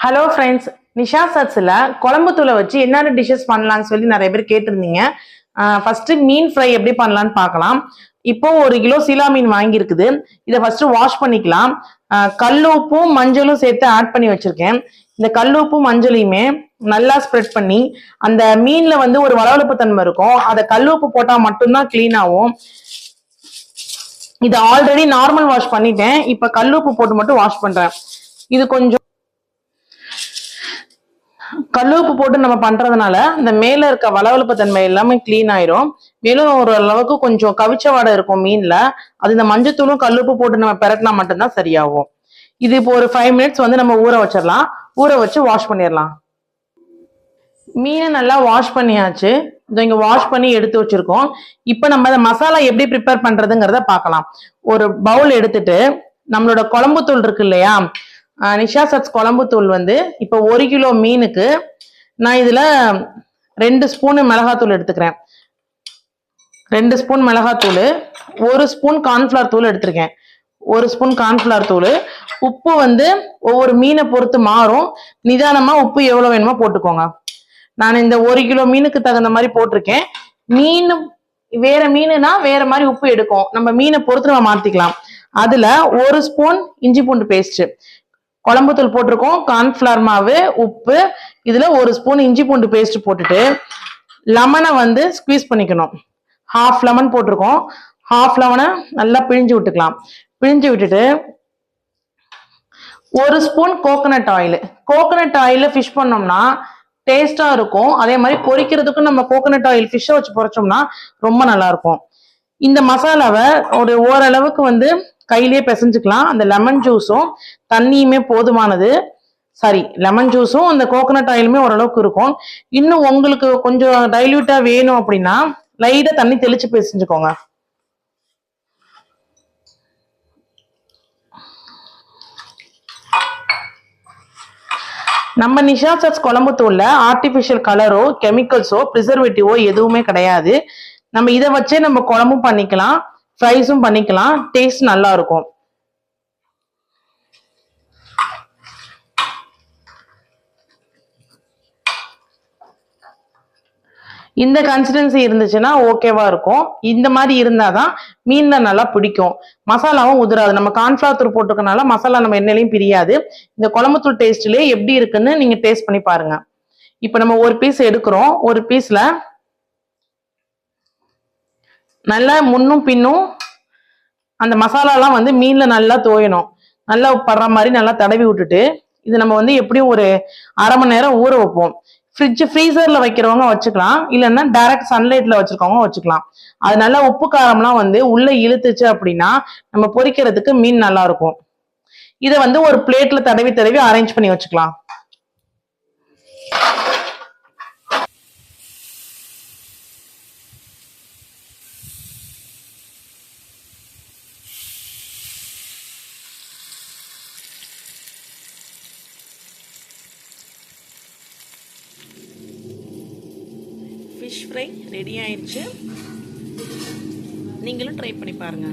Hello friends, Nisha சட்ஸில் குழம்பு தூளை வச்சு என்னென்ன டிஷ்ஷஸ் பண்ணலான்னு சொல்லி நிறைய பேர் கேட்டிருந்தீங்க. ஃபர்ஸ்ட் மீன் ஃப்ரை எப்படி பண்ணலான்னு பார்க்கலாம். இப்போ 1 கிலோ சீலா மீன் வாங்கியிருக்குது. இதை ஃபர்ஸ்ட் வாஷ் பண்ணிக்கலாம். கல்லுப்பும் மஞ்சளும் சேர்த்து ஆட் பண்ணி வச்சிருக்கேன். இந்த கல்லுப்பும் மஞ்சளையுமே நல்லா ஸ்ப்ரெட் பண்ணி அந்த மீன்ல வந்து ஒரு வளவளப்பு தன்மை இருக்கும். அதை கல்லுப்பு போட்டா மட்டும்தான் கிளீன் ஆகும். இதை ஆல்ரெடி நார்மல் வாஷ் பண்ணிட்டேன். இப்ப கல்லுப்பு போட்டு மட்டும் வாஷ் பண்றேன். இது கொஞ்சம் கல்லுப்பு போட்டு நம்ம பண்றதுனால இந்த மேல இருக்க வளவளப்பு தன்மை எல்லாமே கிளீன் ஆயிரும். மேலும் ஒரு அளவுக்கு கொஞ்சம் கவிச்ச வாடை இருக்கும் மீன்ல. அது இந்த மஞ்சத்தூளும் கல்லுப்பு போட்டு நம்ம பெரட்டினா மட்டும்தான் சரியாகும். இது இப்போ ஒரு 5 மினிட்ஸ் வந்து நம்ம ஊற வச்சிடலாம். ஊற வச்சு வாஷ் பண்ணிடலாம். மீனை நல்லா வாஷ் பண்ணியாச்சு. இங்க வாஷ் பண்ணி எடுத்து வச்சிருக்கோம். இப்ப நம்ம இந்த மசாலா எப்படி ப்ரிப்பேர் பண்றதுங்கிறத பார்க்கலாம். ஒரு பவுல் எடுத்துட்டு நம்மளோட குழம்பு தூள் இருக்கு இல்லையா, நிஷா சட்ஸ் குழம்பு தூள் வந்து இப்போ 1 கிலோ மீனுக்கு நான் இதுல 2 ஸ்பூன் மிளகாத்தூள் எடுத்துக்கிறேன். 2 ஸ்பூன் மிளகாத்தூள், 1 ஸ்பூன் கார்ன்ஃபிளவர் தூள் எடுத்திருக்கேன். 1 ஸ்பூன் கார்ன்ஃபிளவர் தூள். உப்பு வந்து ஒவ்வொரு மீனை பொறுத்து மாறும். நிதானமா உப்பு எவ்வளவு வேணுமோ போட்டுக்கோங்க. நான் இந்த 1 கிலோ மீனுக்கு தகுந்த மாதிரி போட்டிருக்கேன். மீன் வேற மீனுனா வேற மாதிரி உப்பு எடுக்கும். நம்ம மீனை பொறுத்து நம்ம மாத்திக்கலாம். அதுல 1 ஸ்பூன் இஞ்சி பூண்டு பேஸ்ட், குழம்பு தூள் போட்டிருக்கோம், கார்ன்ஃபிளவர் மாவு, உப்பு, இதுல 1 ஸ்பூன் இஞ்சி பூண்டு பேஸ்ட் போட்டுட்டு லெமனை வந்து ஸ்குவீஸ் பண்ணிக்கணும். ஹாஃப் லெமன் போட்டிருக்கோம். ஹாஃப் லெமனை நல்லா பிழிஞ்சு விட்டுக்கலாம். பிழிஞ்சு விட்டுட்டு 1 ஸ்பூன் கோகனட் ஆயில். கோகனட் ஆயில ஃபிஷ் பண்ணோம்னா டேஸ்டா இருக்கும். அதே மாதிரி பொரிக்கிறதுக்கும் நம்ம கோகனட் ஆயில் ஃபிஷ்ஷை வச்சு பொரிச்சோம்னா ரொம்ப நல்லா இருக்கும். இந்த மசாலாவை ஒரு ஓரளவுக்கு வந்து கையிலேயே பிசைஞ்சுக்கலாம். அந்த லெமன் ஜூஸும் தண்ணியுமே போதுமானது. சாரி, லெமன் ஜூஸும் அந்த கோகனட் ஆயிலுமே ஓரளவுக்கு இருக்கும். இன்னும் உங்களுக்கு கொஞ்சம் டைல்யூட்டா வேணும் அப்படின்னா லைட்டா தண்ணி தெளிச்சு பிசைஞ்சுக்கோங்க. நம்ம நிஷா சட்ஸ் குழம்பு தூள்ல ஆர்டிபிஷியல் கலரோ கெமிக்கல்ஸோ ப்ரிசர்வேட்டிவோ எதுவுமே கிடையாது. நம்ம இதை வச்சே நம்ம குழம்பும் பண்ணிக்கலாம், ஃப்ரைஸும் பண்ணிக்கலாம். டேஸ்ட் நல்லா இருக்கும். இந்த கன்சிஸ்டன்சி இருந்துச்சுன்னா ஓகேவா இருக்கும். இந்த மாதிரி இருந்தாதான் மீன்ல நல்லா பிடிக்கும். மசாலாவும் உதிராது. நம்ம கார்ன்ஃபிளவர் தூள் போட்டுக்கனால மசாலா நம்ம எண்ணெயிலையும் பிரியாது. இந்த குழம்புத்தூள் டேஸ்ட்லயே எப்படி இருக்குன்னு நீங்க டேஸ்ட் பண்ணி பாருங்க. இப்ப நம்ம ஒரு பீஸ் எடுக்கிறோம். ஒரு பீஸ்ல நல்லா முன்னும் பின்னும் அந்த மசாலாலாம் வந்து மீன்ல நல்லா தோயணும். நல்லா படுற மாதிரி நல்லா தடவி விட்டுட்டு இது நம்ம வந்து எப்படியும் ஒரு 1/2 மணி நேரம் ஊற வைப்போம். ஃப்ரீசர்ல வைக்கிறவங்க வச்சுக்கலாம், இல்லைன்னா டைரக்ட் சன்லைட்ல வச்சிருக்கவங்க வச்சுக்கலாம். அது நல்லா உப்பு காரம்லாம் வந்து உள்ள இழுத்துச்சு அப்படின்னா நம்ம பொரிக்கிறதுக்கு மீன் நல்லா இருக்கும். இதை வந்து ஒரு பிளேட்ல தடவி தடவி அரேஞ்ச் பண்ணி வச்சுக்கலாம். ஃபிஷ் ஃப்ரை ரெடி ஆயிடுச்சு. நீங்களும் ட்ரை பண்ணி பாருங்க.